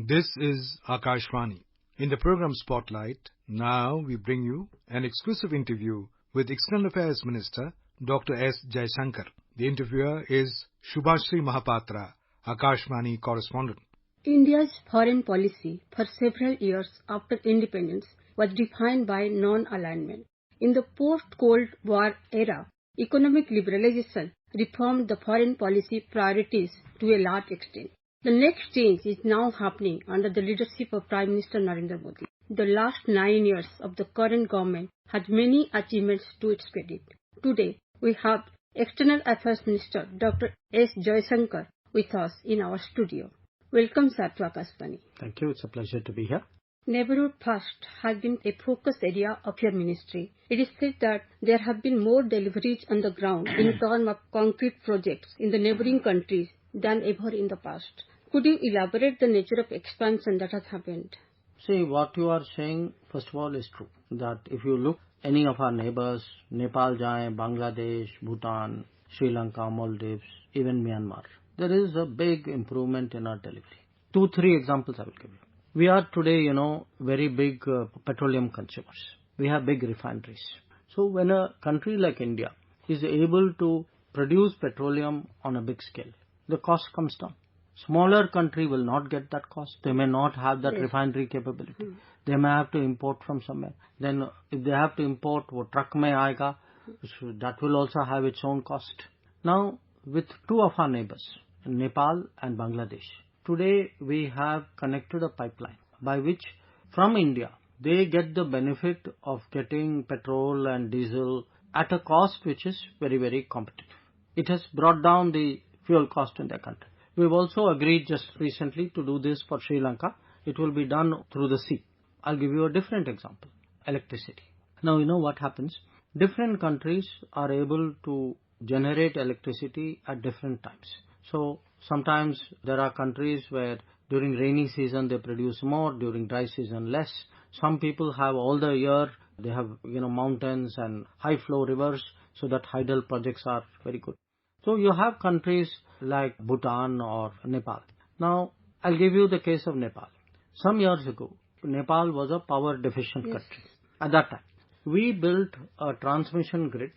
This is Akashvani. In the program Spotlight, now we bring you an exclusive interview with External Affairs Minister Dr. S. Jaishankar. The interviewer is Shubhashri Mahapatra, Akashvani correspondent. India's foreign policy for several years after independence was defined by non-alignment. In the post-Cold War era, economic liberalization reformed the foreign policy priorities to a large extent. The next change is now happening under the leadership of Prime Minister Narendra Modi. The last 9 years of the current government had many achievements to its credit. Today, we have External Affairs Minister Dr. S. Jaishankar with us in our studio. Welcome, sir, to Akashvani. Thank you. It's a pleasure to be here. Neighbourhood First has been a focus area of your ministry. It is said that there have been more deliveries on the ground in terms of concrete projects in the neighbouring countries than ever in the past. Could you elaborate the nature of expansion that has happened? See, what you are saying, first of all, is true. That if you look any of our neighbors, Nepal, Bangladesh, Bhutan, Sri Lanka, Maldives, even Myanmar, there is a big improvement in our delivery. 2-3 examples I will give you. We are today, very big petroleum consumers. We have big refineries. So when a country like India is able to produce petroleum on a big scale, the cost comes down. Smaller country will not get that cost. They may not have that refinery capability. They may have to import from somewhere. Then if they have to import, wo truck mein aayega, so that will also have its own cost. Now, with two of our neighbors, Nepal and Bangladesh, today we have connected a pipeline by which from India they get the benefit of getting petrol and diesel at a cost which is very, very competitive. It has brought down the fuel cost in their country. We've also agreed just recently to do this for Sri Lanka. It will be done through the sea. I'll give you a different example. Electricity. Now, you know what happens? Different countries are able to generate electricity at different times. So, sometimes there are countries where during rainy season they produce more, during dry season less. Some people have all the year, they have, mountains and high flow rivers, so that hydel projects are very good. So, you have countries like Bhutan or Nepal. Now, I'll give you the case of Nepal. Some years ago, Nepal was a power deficient country. At that time, we built a transmission grid.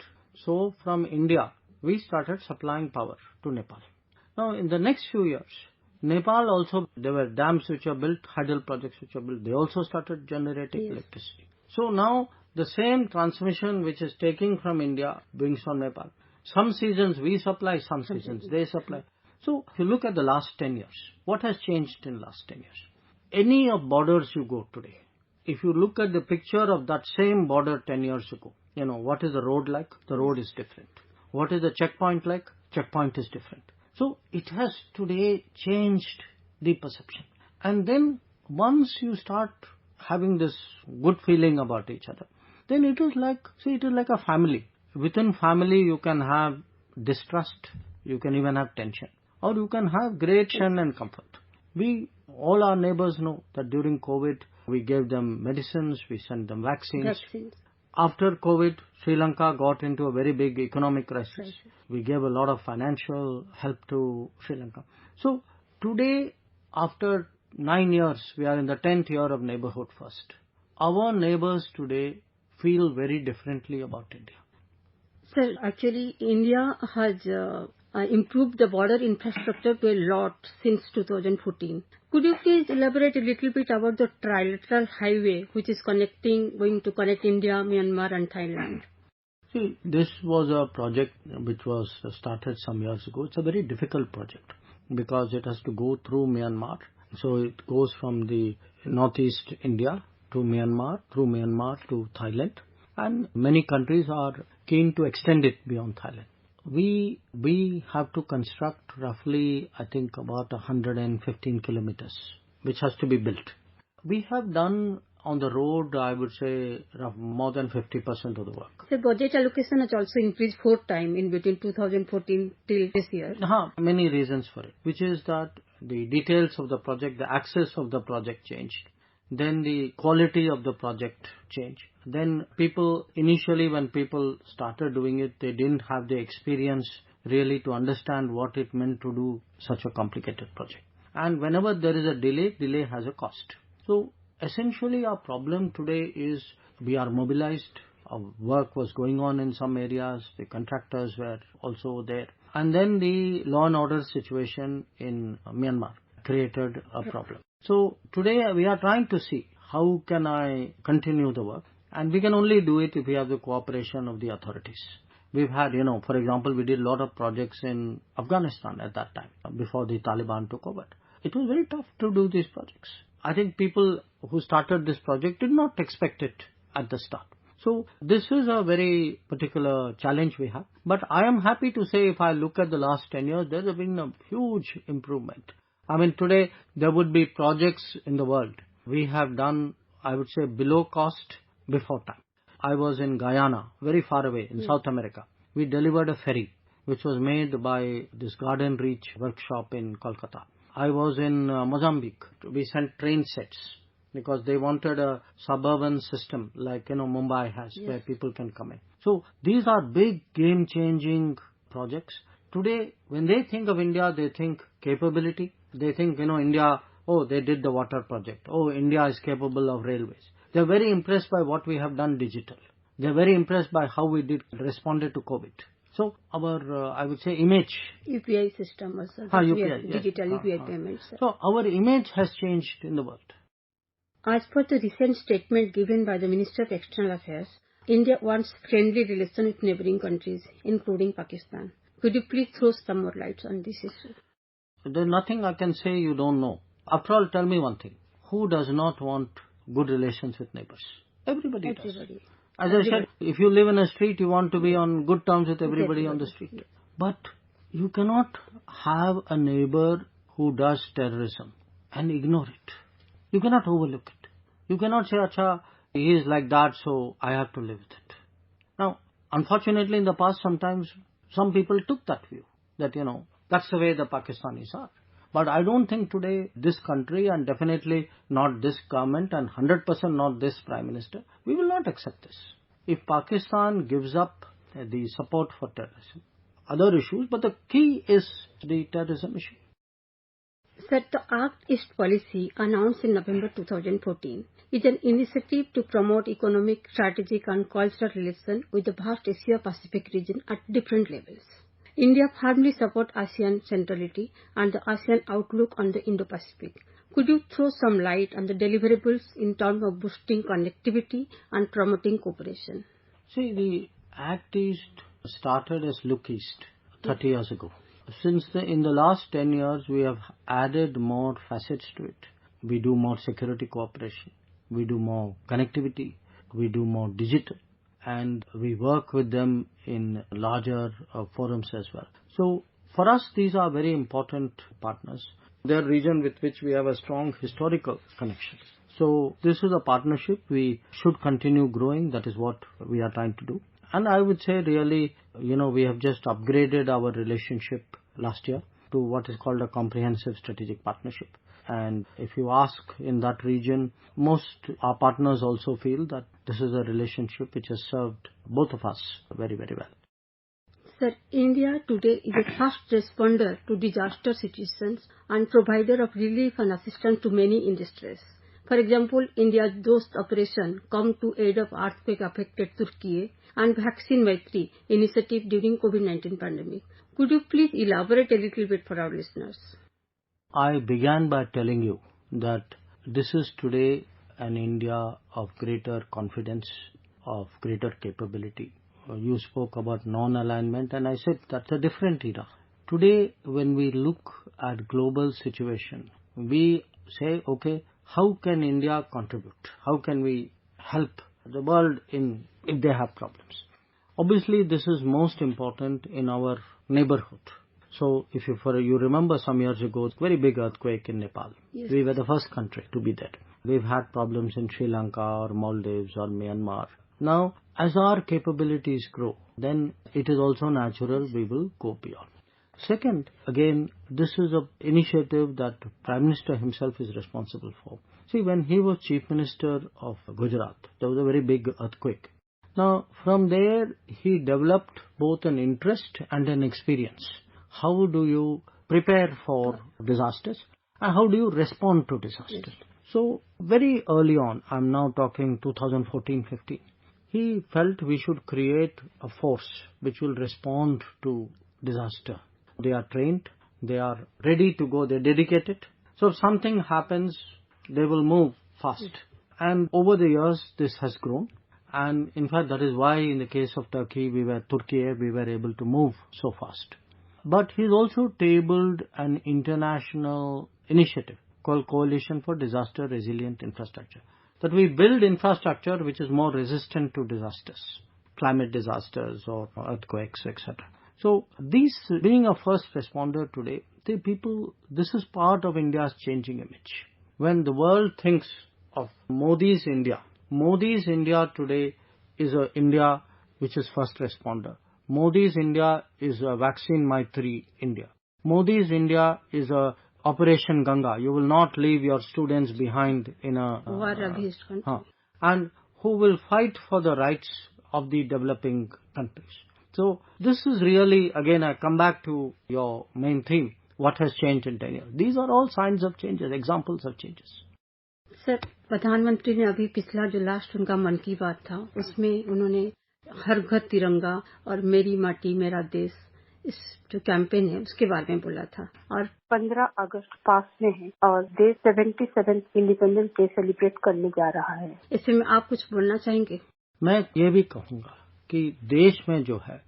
So, from India, we started supplying power to Nepal. Now, in the next few years, Nepal also, there were dams which are built, hydel projects which are built. They also started generating electricity. So, now the same transmission which is taking from India brings from Nepal. Some seasons we supply, some seasons they supply. So, if you look at the last 10 years, what has changed in the last 10 years? Any of borders you go today, if you look at the picture of that same border 10 years ago, what is the road like? The road is different. What is the checkpoint like? Checkpoint is different. So, it has today changed the perception. And then, once you start having this good feeling about each other, then it is like a family. Within family, you can have distrust, you can even have tension, or you can have great shun and comfort. All our neighbors know that during COVID, we gave them medicines, we sent them vaccines. After COVID, Sri Lanka got into a very big economic crisis. We gave a lot of financial help to Sri Lanka. So, today, after 9 years, we are in the 10th year of Neighbourhood First. Our neighbors today feel very differently about India. Sir, actually, India has improved the border infrastructure to a lot since 2014. Could you please elaborate a little bit about the trilateral highway which is going to connect India, Myanmar and Thailand? See, this was a project which was started some years ago. It's a very difficult project because it has to go through Myanmar. So it goes from the northeast India to Myanmar, through Myanmar to Thailand. And many countries are keen to extend it beyond Thailand. We have to construct roughly, I think, about 115 kilometers, which has to be built. We have done on the road, I would say, more than 50% of the work. The budget allocation has also increased 4 times in between 2014 till this year. Many reasons for it, which is that the details of the project, the access of the project changed. Then the quality of the project changed. Then initially when people started doing it, they didn't have the experience really to understand what it meant to do such a complicated project. And whenever there is a delay has a cost. So essentially our problem today is we are mobilized. Our work was going on in some areas. The contractors were also there. And then the law and order situation in Myanmar created a problem. So today we are trying to see how can I continue the work. And we can only do it if we have the cooperation of the authorities. We've had, for example, we did a lot of projects in Afghanistan at that time, before the Taliban took over. It was very tough to do these projects. I think people who started this project did not expect it at the start. So this is a very particular challenge we have. But I am happy to say if I look at the last 10 years, there has been a huge improvement. I mean, today there would be projects in the world. We have done, I would say, below cost before time. I was in Guyana, very far away in South America. We delivered a ferry which was made by this Garden Reach workshop in Kolkata. I was in Mozambique. We sent train sets because they wanted a suburban system like Mumbai has, where people can come in. So these are big game-changing projects. Today, when they think of India, they think capability. They think, India, they did the water project. India is capable of railways. They're very impressed by what we have done digital. They're very impressed by how we responded to COVID. So our, I would say, image. UPI system also. UPI, digital UPI payments. So our image has changed in the world. As per the recent statement given by the Minister of External Affairs, India wants friendly relations with neighbouring countries, including Pakistan. Could you please throw some more light on this issue? There's nothing I can say you don't know. After all, tell me one thing. Who does not want good relations with neighbours? Everybody does. As I said, if you live in a street, you want to be on good terms with everybody on the street. But you cannot have a neighbour who does terrorism and ignore it. You cannot overlook it. You cannot say, Acha, he is like that, so I have to live with it. Now, unfortunately, in the past, sometimes some people took that view, that, that's the way the Pakistanis are. But I don't think today this country, and definitely not this government, and 100% not this Prime Minister, we will not accept this. If Pakistan gives up the support for terrorism, other issues, but the key is the terrorism issue. Sir, the Act East policy announced in November 2014 is an initiative to promote economic, strategic and cultural relations with the vast Asia-Pacific region at different levels. India firmly supports ASEAN centrality and the ASEAN outlook on the Indo-Pacific. Could you throw some light on the deliverables in terms of boosting connectivity and promoting cooperation? See, the Act East started as Look East 30 years ago. In the last 10 years, we have added more facets to it. We do more security cooperation. We do more connectivity. We do more digital. And we work with them in larger forums as well. So for us, these are very important partners. They are a region with which we have a strong historical connection. So this is a partnership we should continue growing. That is what we are trying to do. And I would say really, we have just upgraded our relationship last year to what is called a comprehensive strategic partnership. And if you ask in that region, most our partners also feel that this is a relationship which has served both of us very, very well. Sir, India today is a fast responder to disaster situations and provider of relief and assistance to many in distress. For example, India's Dost operation come to aid of earthquake-affected Turkey and Vaccine Maitri initiative during COVID-19 pandemic. Could you please elaborate a little bit for our listeners? I began by telling you that this is today an India of greater confidence, of greater capability. You spoke about non-alignment and I said that's a different era. Today, when we look at global situation, we say, okay, how can India contribute? How can we help the world if they have problems? Obviously, this is most important in our neighborhood. So, if you remember some years ago, very big earthquake in Nepal. Yes. We were the first country to be there. We've had problems in Sri Lanka or Maldives or Myanmar. Now, as our capabilities grow, then it is also natural we will go beyond. Second, again, this is an initiative that Prime Minister himself is responsible for. See, when he was Chief Minister of Gujarat, there was a very big earthquake. Now, from there, he developed both an interest and an experience. How do you prepare for disasters? and how do you respond to disaster. Yes. So very early on, I'm now talking 2014-15, he felt we should create a force which will respond to disaster. They are trained, they are ready to go, they're dedicated. So if something happens, they will move fast. And over the years, this has grown. And in fact, that is why in the case of Turkey, we were able to move so fast. But he's also tabled an international initiative called Coalition for Disaster Resilient Infrastructure. That we build infrastructure which is more resistant to disasters, climate disasters or earthquakes, etc. So these, being a first responder today, this is part of India's changing image. When the world thinks of Modi's India today is a India which is first responder. Modi's India is a Vaccine Maitri India. Modi's India is a Operation Ganga. You will not leave your students behind in a war-abused country. And who will fight for the rights of the developing countries. So this is really, again, I come back to your main theme, what has changed in 10 years. These are all signs of changes, examples of changes. Sir, प्रधानमंत्री ने अभी पिछला जो last उनका मन की बात था, उसमें उन्होंने हर घर तिरंगा और मेरी माटी मेरा देश, इस जो कैंपेन है उसके बारे में बोला था. और 15 अगस्त पास में है और देश 77 इंडिपेंडेंस डे सेलिब्रेट करने जा रहा है. इसमें आप कुछ बोलना चाहेंगे? मैं ये भी कहूँगा कि देश में जो है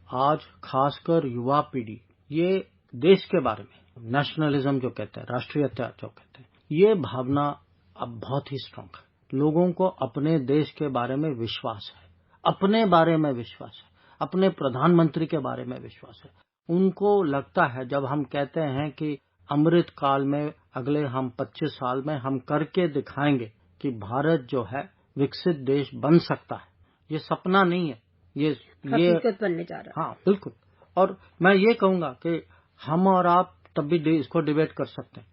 आज खासकर युवा पीढ़ी, ये देश के बारे में नेशनलिज्म जो कहते हैं, राष्ट्रीयता जो कहते हैं, ये भावना अब बहुत ही स्ट्रांग है. लोगों को अपने देश के बारे में विश्वास है, अपने बारे में विश्वास है, अपने प्रधानमंत्री के बारे में विश्वास है. उनको लगता है, जब हम कहते हैं कि अमृत काल में अगले हम 25 साल में हम करके दिखाएंगे कि भारत जो है विकसित देश बन सकता है, ये सपना नहीं है, ये हकीकत बनने जा रहा है. हाँ, बिल्कुल. और मैं ये कहूँगा कि हम और आप तब भी इसको डिबेट कर सकते हैं.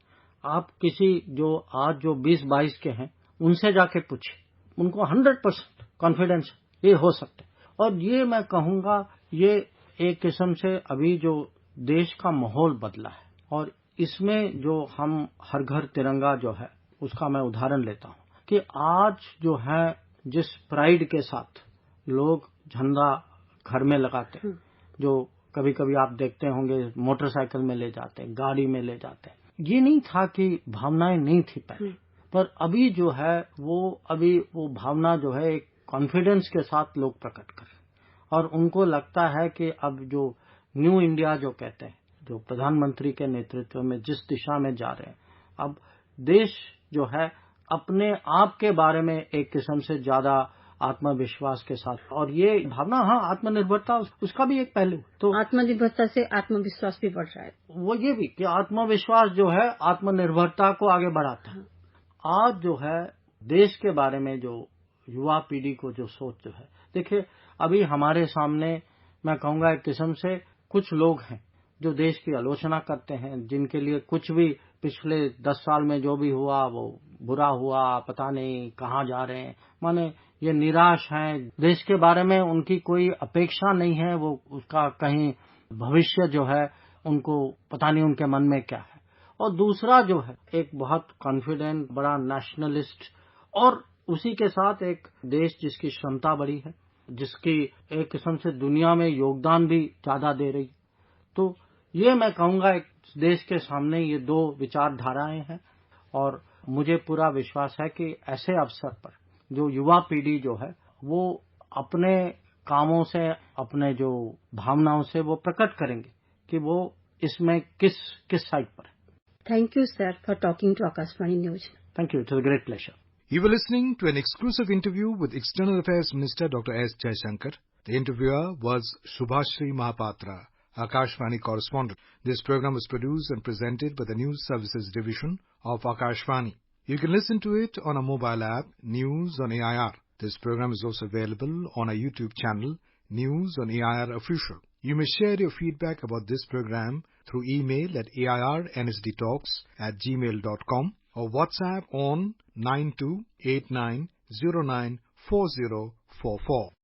आप किसी जो आज जो 20-22 के हैं उनसे जाके पूछे, उनको 100% कॉन्फिडेंस ये हो सकते. और ये मैं कहूँगा, ये एक किस्म से अभी जो देश का माहौल बदला है और इसमें जो हम हर घर तिरंगा जो है उसका मैं उदाहरण लेता हूँ कि आज जो है जिस प्राइड के साथ लोग झंडा घर में लगाते हैं, जो कभी कभी आप देखते होंगे मोटरसाइकिल में ले जाते हैं, गाड़ी में ले जाते हैं, ये नहीं था कि भावनाएं नहीं थी पहले, पर अभी जो है वो भावना जो है एक कॉन्फिडेंस के साथ लोग प्रकट कर रहे हैं. और उनको लगता है कि अब जो न्यू इंडिया जो कहते हैं, जो प्रधानमंत्री के नेतृत्व में जिस दिशा में जा रहे हैं, अब देश जो है अपने आप के बारे में एक किस्म से ज्यादा आत्मविश्वास के साथ, और ये भावना, हाँ, आत्मनिर्भरता उसका भी एक पहलू. तो आत्मनिर्भरता से आत्मविश्वास भी बढ़ रहा है. वो ये भी कि आत्मविश्वास जो है आत्मनिर्भरता को आगे बढ़ाता है. आज जो है देश के बारे में जो युवा पीढ़ी को जो सोच जो है, देखिए अभी हमारे सामने मैं कहूँगा एक किस्म से कुछ लोग हैं जो देश की आलोचना करते हैं, जिनके लिए कुछ भी पिछले 10 साल में जो भी हुआ वो बुरा हुआ, पता नहीं कहाँ जा रहे हैं, माने ये निराश हैं, देश के बारे में उनकी कोई अपेक्षा नहीं है, वो उसका कहीं भविष्य जो है उनको पता नहीं उनके मन में क्या है. और दूसरा जो है एक बहुत कॉन्फिडेंट बड़ा नेशनलिस्ट, और उसी के साथ एक देश जिसकी क्षमता बड़ी है, जिसकी एक किस्म से दुनिया में योगदान भी ज्यादा दे रही. तो ये मैं कहूँगा एक देश के सामने ये दो विचारधाराएं हैं. और मुझे पूरा विश्वास है कि ऐसे अवसर पर जो युवा पीढ़ी जो है वो अपने कामों से, अपने जो भावनाओं से वो प्रकट करेंगे कि वो इसमें किस साइड पर है. Thank you sir for talking to Akashvani news. Thank you. It's a great pleasure. You were listening to an exclusive interview with External Affairs Minister Dr. S. Jaishankar. The interviewer was Shubhashri Mahapatra, Akashvani correspondent. This program was produced and presented by the News Services Division of Akashvani. You can listen to it on our mobile app, News on AIR. This program is also available on our YouTube channel, News on AIR Official. You may share your feedback about this program through email at airnsdtalks@gmail.com or WhatsApp on 9289094044.